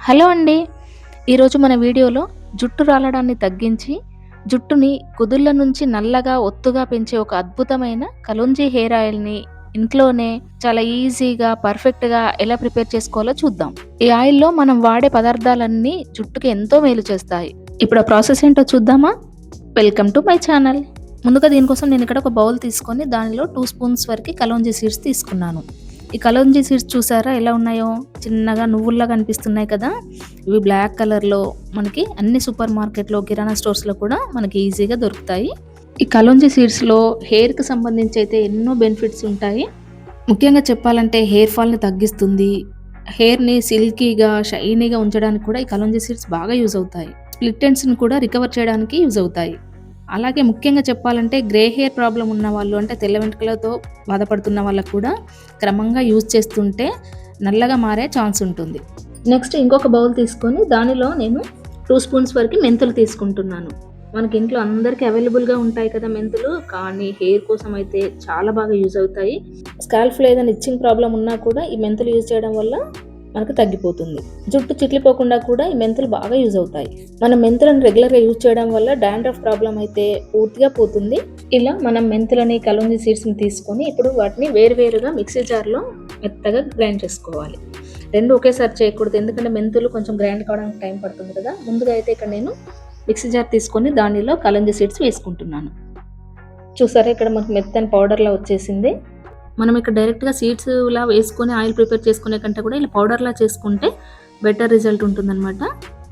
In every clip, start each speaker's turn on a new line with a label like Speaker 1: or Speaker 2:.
Speaker 1: Hello అండి. ఈరోజు మన వీడియోలో జుట్టు రాలడాన్ని తగ్గించి, జుట్టుని కుదుళ్ళ నుంచి నల్లగా, ఒత్తుగా పెంచే ఒక అద్భుతమైన కలోంజీ హెయిర్ ఆయిల్‌ని ఇంట్లోనే చాలా ఈజీగా, పర్ఫెక్ట్‌గా ఎలా ప్రిపేర్ చేసుకోవాలో చూద్దాం. ఈ ఆయిల్‌లో మనం వాడే పదార్థాలన్నీ జుట్టుకి ఎంతో మేలు చేస్తాయి. ఇప్పుడు ఆ ప్రాసెస్ ఏంటో చూద్దామా? Welcome to my channel. ముందుగా దీనికోసం నేను ఇక్కడ ఒక బౌల్ తీసుకొని దానిలో 2 స్పూన్స్ వరకి కలోంజీ సీడ్స్ తీసుకున్నాను. ఈ కలోంజీ సీడ్స్ చూసారా ఎలా ఉన్నాయో? చిన్నగా నువ్వుల్లాగా కనిపిస్తున్నాయి కదా! ఇవి బ్లాక్ కలర్‌లో మనకి అన్ని సూపర్ మార్కెట్‌లో, కిరాణా స్టోర్స్‌లో కూడా మనకి ఈజీగా దొరుకుతాయి. ఈ కలోంజీ సీడ్స్‌లో హెయిర్‌కి సంబంధించి అయితే ఎన్నో బెనిఫిట్స్ ఉంటాయి. ముఖ్యంగా చెప్పాలంటే హెయిర్ ఫాల్‌ని తగ్గిస్తుంది. హెయిర్‌ని సిల్కీగా, షైనీగా ఉంచడానికి కూడా ఈ కలోంజీ సీడ్స్ బాగా యూజ్ అవుతాయి. స్ప్లిట్ ఎండ్స్‌ని కూడా రికవర్ చేయడానికి యూజ్ అవుతాయి. అలాగే ముఖ్యంగా చెప్పాలంటే గ్రే హెయిర్ ప్రాబ్లమ్ ఉన్నవాళ్ళు, అంటే తెల్ల వెంట్రుకలతో బాధపడుతున్న వాళ్ళకి కూడా క్రమంగా యూజ్ చేస్తుంటే నల్లగా మారే ఛాన్స్ ఉంటుంది. నెక్స్ట్ ఇంకొక బౌల్ తీసుకొని దానిలో నేను 2 స్పూన్స్ వరకు మెంతులు తీసుకుంటున్నాను. మనకి ఇంట్లో అందరికీ అవైలబుల్‌గా ఉంటాయి కదా మెంతులు. కానీ హెయిర్ కోసం అయితే చాలా బాగా యూజ్ అవుతాయి. స్కాల్ప్‌లో ఏదైనా ఇచ్చింగ్ ప్రాబ్లమ్ ఉన్నా కూడా ఈ మెంతులు యూజ్ చేయడం వల్ల మనకు తగ్గిపోతుంది. జుట్టు చిట్లిపోకుండా కూడా ఈ మెంతులు బాగా యూజ్ అవుతాయి. మనం మెంతులను రెగ్యులర్‌గా యూజ్ చేయడం వల్ల డాండ్రఫ్ ప్రాబ్లమ్ అయితే పూర్తిగా పోతుంది. ఇలా మనం మెంతులని, కలోంజీ సీడ్స్‌ని తీసుకొని ఇప్పుడు వాటిని వేరువేరుగా మిక్సీ జార్‌లో మెత్తగా గ్రైండ్ చేసుకోవాలి. 2 ఒకేసారి చేయకూడదు. ఎందుకంటే మెంతులు కొంచెం గ్రైండ్ కావడానికి టైం పడుతుంది కదా! ముందుగా అయితే ఇక్కడ నేను మిక్సీ జార్ తీసుకొని దానిలో కలోంజీ సీడ్స్ వేసుకుంటున్నాను. చూసారా ఇక్కడ మనకు మెత్తని పౌడర్‌లా వచ్చేసింది. మనం ఇక్కడ డైరెక్ట్‌గా సీడ్స్‌లా వేసుకొని ఆయిల్ ప్రిపేర్ చేసుకునే కంటే కూడా ఇలా పౌడర్‌లా చేసుకుంటే బెటర్ రిజల్ట్ ఉంటుందన్నమాట.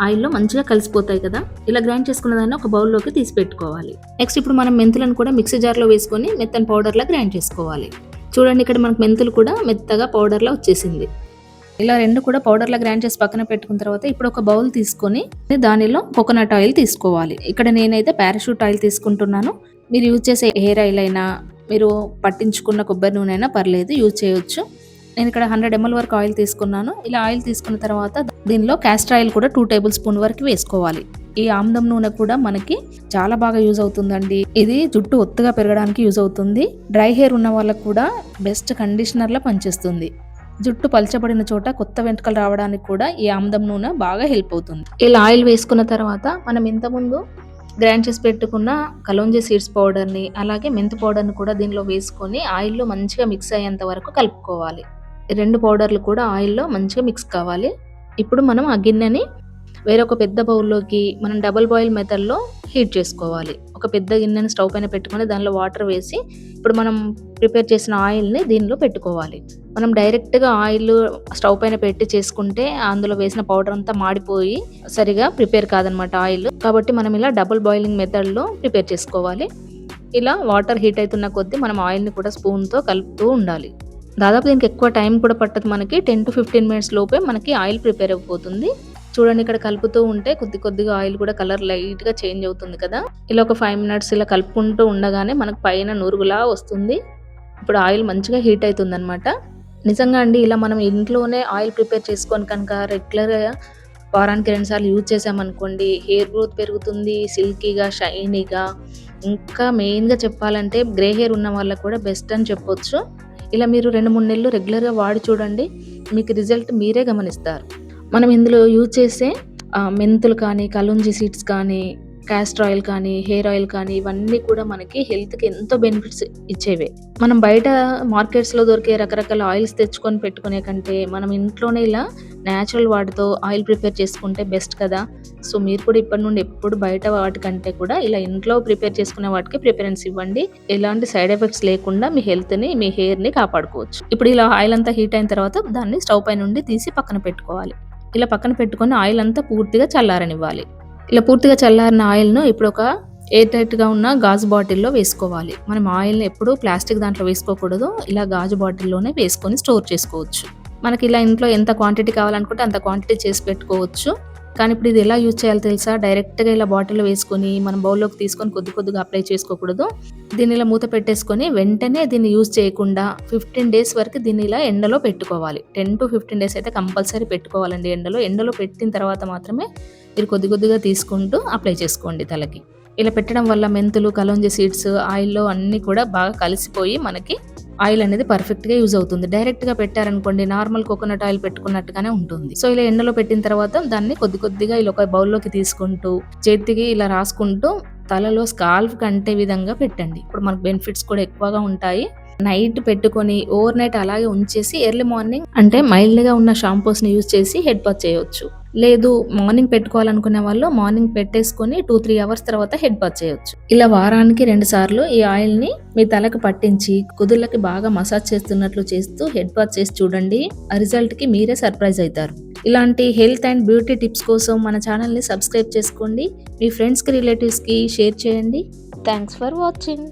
Speaker 1: ఆయిల్‌లో మంచిగా కలిసిపోతాయి కదా! ఇలా గ్రైండ్ చేసుకున్న దాన్ని ఒక బౌల్‌లోకి తీసి పెట్టుకోవాలి. నెక్స్ట్ ఇప్పుడు మనం మెంతులను కూడా మిక్సీ జార్‌లో వేసుకొని మెత్తని పౌడర్‌లా గ్రైండ్ చేసుకోవాలి. చూడండి ఇక్కడ మనకు మెంతులు కూడా మెత్తగా పౌడర్‌లా వచ్చేసింది. ఇలా 2 కూడా పౌడర్‌లా గ్రైండ్ చేసి పక్కన పెట్టుకున్న తర్వాత ఇప్పుడు ఒక బౌల్ తీసుకొని దానిలో కోకోనట్ ఆయిల్ తీసుకోవాలి. ఇక్కడ నేనైతే పారాషూట్ ఆయిల్ తీసుకుంటున్నాను. మీరు యూజ్ చేసే హెయిర్ ఆయిల్ అయినా, మీరు పట్టించుకున్న కొబ్బరి నూనె అయినా పర్లేదు, యూజ్ చేయొచ్చు. నేను ఇక్కడ 100 ml వరకు ఆయిల్ తీసుకున్నాను. ఇలా ఆయిల్ తీసుకున్న తర్వాత దీనిలో క్యాస్టర్ ఆయిల్ కూడా 2 టేబుల్ స్పూన్ వరకు వేసుకోవాలి. ఈ ఆముదం నూనె కూడా మనకి చాలా బాగా యూజ్ అవుతుందండి. ఇది జుట్టు ఒత్తుగా పెరగడానికి యూజ్ అవుతుంది. డ్రై హెయిర్ ఉన్న వాళ్ళకు కూడా బెస్ట్ కండిషనర్‌లా పనిచేస్తుంది. జుట్టు పలచబడిన చోట కొత్త వెంట్రుకలు రావడానికి కూడా ఈ ఆముదం నూనె బాగా హెల్ప్ అవుతుంది. ఇలా ఆయిల్ వేసుకున్న తర్వాత మనం ఇంతకుముందు గ్రైండ్ చేసి పెట్టుకున్న కలోంజీ సీడ్స్ పౌడర్‌ని, అలాగే మెంతి పౌడర్‌ని కూడా దీనిలో వేసుకొని ఆయిల్‌లో మంచిగా మిక్స్ అయ్యేంత వరకు కలుపుకోవాలి. ఈ 2 పౌడర్‌లు కూడా ఆయిల్‌లో మంచిగా మిక్స్ కావాలి. ఇప్పుడు మనం ఆ గిన్నెని వేరొక పెద్ద బౌల్‌లోకి మనం డబుల్ బాయిల్ మెథడ్‌లో హీట్ చేసుకోవాలి. ఒక పెద్ద గిన్నెని స్టవ్ పైన పెట్టుకొని దానిలో వాటర్ వేసి ఇప్పుడు మనం ప్రిపేర్ చేసిన ఆయిల్‌ని దీనిలో పెట్టుకోవాలి. మనం డైరెక్ట్‌గా ఆయిల్ స్టవ్ పైన పెట్టి చేసుకుంటే అందులో వేసిన పౌడర్ అంతా మాడిపోయి సరిగా ప్రిపేర్ కాదనమాట ఆయిల్. కాబట్టి మనం ఇలా డబుల్ బాయిలింగ్ మెథడ్‌లో ప్రిపేర్ చేసుకోవాలి. ఇలా వాటర్ హీట్ అవుతున్న కొద్దీ మనం ఆయిల్‌ని కూడా స్పూన్‌తో కలుపుతూ ఉండాలి. దాదాపు దీనికి ఎక్కువ టైం కూడా పట్టదు. మనకి 10-15 మినిట్స్ లోపే మనకి ఆయిల్ ప్రిపేర్ అయిపోతుంది. చూడండి ఇక్కడ కలుపుతూ ఉంటే కొద్ది కొద్దిగా ఆయిల్ కూడా కలర్ లైట్‌గా చేంజ్ అవుతుంది కదా! ఇలా ఒక 5 మినిట్స్ ఇలా కలుపుకుంటూ ఉండగానే మనకు పైన నురుగులా వస్తుంది. ఇప్పుడు ఆయిల్ మంచిగా హీట్ అవుతుందన్నమాట. నిజంగా అండి ఇలా మనం ఇంట్లోనే ఆయిల్ ప్రిపేర్ చేసుకొని కనుక రెగ్యులర్‌గా వారానికి 2 సార్లు యూజ్ చేసామనుకోండి, హెయిర్ గ్రోత్ పెరుగుతుంది, సిల్కీగా, షైనీగా, ఇంకా మెయిన్‌గా చెప్పాలంటే గ్రే హెయిర్ ఉన్న వాళ్ళకి కూడా బెస్ట్ అని చెప్పొచ్చు. ఇలా మీరు 2, 3 నెలలు రెగ్యులర్‌గా వాడి చూడండి. మీకు రిజల్ట్ మీరే గమనిస్తారు. మనం ఇందులో యూజ్ చేసే మెంతులు కానీ, కలోంజీ సీడ్స్ కానీ, కాస్టర్ ఆయిల్ కానీ, హెయిర్ ఆయిల్ కానీ ఇవన్నీ కూడా మనకి హెల్త్‌కి ఎంతో బెనిఫిట్స్ ఇచ్చేవే. మనం బయట మార్కెట్స్‌లో దొరికే రకరకాల ఆయిల్స్ తెచ్చుకొని పెట్టుకునే కంటే మనం ఇంట్లోనే ఇలా నేచురల్ వాటితో ఆయిల్ ప్రిపేర్ చేసుకుంటే బెస్ట్ కదా! సో మీరు కూడా ఇప్పటి నుండి ఎప్పుడు బయట వాటికంటే కూడా ఇలా ఇంట్లో ప్రిపేర్ చేసుకునే వాటికి ప్రిఫరెన్స్ ఇవ్వండి. ఎలాంటి సైడ్ ఎఫెక్ట్స్ లేకుండా మీ హెల్త్‌ని, మీ హెయిర్‌ని కాపాడుకోవచ్చు. ఇప్పుడు ఇలా ఆయిల్ అంతా హీట్ అయిన తర్వాత దాన్ని స్టవ్ పై నుండి తీసి పక్కన పెట్టుకోవాలి. ఇలా పక్కన పెట్టుకొని ఆయిల్ అంతా పూర్తిగా చల్లారనివ్వాలి. ఇలా పూర్తిగా చల్లారిన ఆయిల్‌ను ఇప్పుడు ఒక ఎయిర్ టైట్‌గా ఉన్న గాజు బాటిల్‌లో వేసుకోవాలి. మనం ఆయిల్‌ని ఎప్పుడూ ప్లాస్టిక్ దాంట్లో వేసుకోకూడదు. ఇలా గాజు బాటిల్‌లోనే వేసుకొని స్టోర్ చేసుకోవచ్చు. మనకి ఇలా ఇంట్లో ఎంత క్వాంటిటీ కావాలనుకుంటే అంత క్వాంటిటీ చేసి పెట్టుకోవచ్చు. కానీ ఇప్పుడు ఇది ఎలా యూజ్ చేయాలో తెలుసా? డైరెక్ట్‌గా ఇలా బాటిల్‌లో వేసుకొని మనం బౌల్‌లోకి తీసుకొని కొద్ది కొద్దిగా అప్లై చేసుకోకూడదు. దీన్ని ఇలా మూత పెట్టేసుకొని వెంటనే దీన్ని యూజ్ చేయకుండా 15 డేస్ వరకు దీన్ని ఇలా ఎండలో పెట్టుకోవాలి. 10-15 డేస్ అయితే కంపల్సరీ పెట్టుకోవాలండి ఎండలో. ఎండలో పెట్టిన తర్వాత మాత్రమే మీరు కొద్ది కొద్దిగా తీసుకుంటూ అప్లై చేసుకోండి తలకి. ఇలా పెట్టడం వల్ల మెంతులు, కలోంజీ సీడ్స్ ఆయిల్‌లో అన్నీ కూడా బాగా కలిసిపోయి మనకి ఆయిల్ అనేది పర్ఫెక్ట్‌గా యూజ్ అవుతుంది. డైరెక్ట్‌గా పెట్టారనుకోండి నార్మల్ కోకోనట్ ఆయిల్ పెట్టుకున్నట్టుగానే ఉంటుంది. సో, ఇలా ఎండలో పెట్టిన తర్వాత దాన్ని కొద్ది కొద్దిగా ఇలా ఒక బౌల్‌లోకి తీసుకుంటూ, చేతికి ఇలా రాసుకుంటూ తలలో స్కాల్ఫ్‌కి అంటే విధంగా పెట్టండి. ఇప్పుడు మనకు బెనిఫిట్స్ కూడా ఎక్కువగా ఉంటాయి. నైట్ పెట్టుకొని ఓవర్ నైట్ అలాగే ఉంచేసి ఎర్లీ మార్నింగ్ అంటే మైల్డ్‌గా ఉన్న షాంపూస్‌ని యూజ్ చేసి హెడ్ బాత్ చేయొచ్చు. లేదు మార్నింగ్ పెట్టుకోవాలనుకునే వాళ్ళు మార్నింగ్ పెట్టేసుకొని 2, 3 అవర్స్ తర్వాత హెడ్ బాత్ చేయొచ్చు. ఇలా వారానికి 2 సార్లు ఈ ఆయిల్‌ని మీ తలకు పట్టించి కుదుళ్ళకి బాగా మసాజ్ చేస్తున్నట్లు చేస్తూ హెడ్ బాత్ చేసి చూడండి. ఆ రిజల్ట్‌కి మీరే సర్ప్రైజ్ అయితారు. ఇలాంటి హెల్త్ అండ్ బ్యూటీ టిప్స్ కోసం మన ఛానల్‌ని సబ్స్క్రైబ్ చేసుకోండి. మీ ఫ్రెండ్స్‌కి, రిలేటివ్స్‌కి షేర్ చేయండి. Thanks for watching.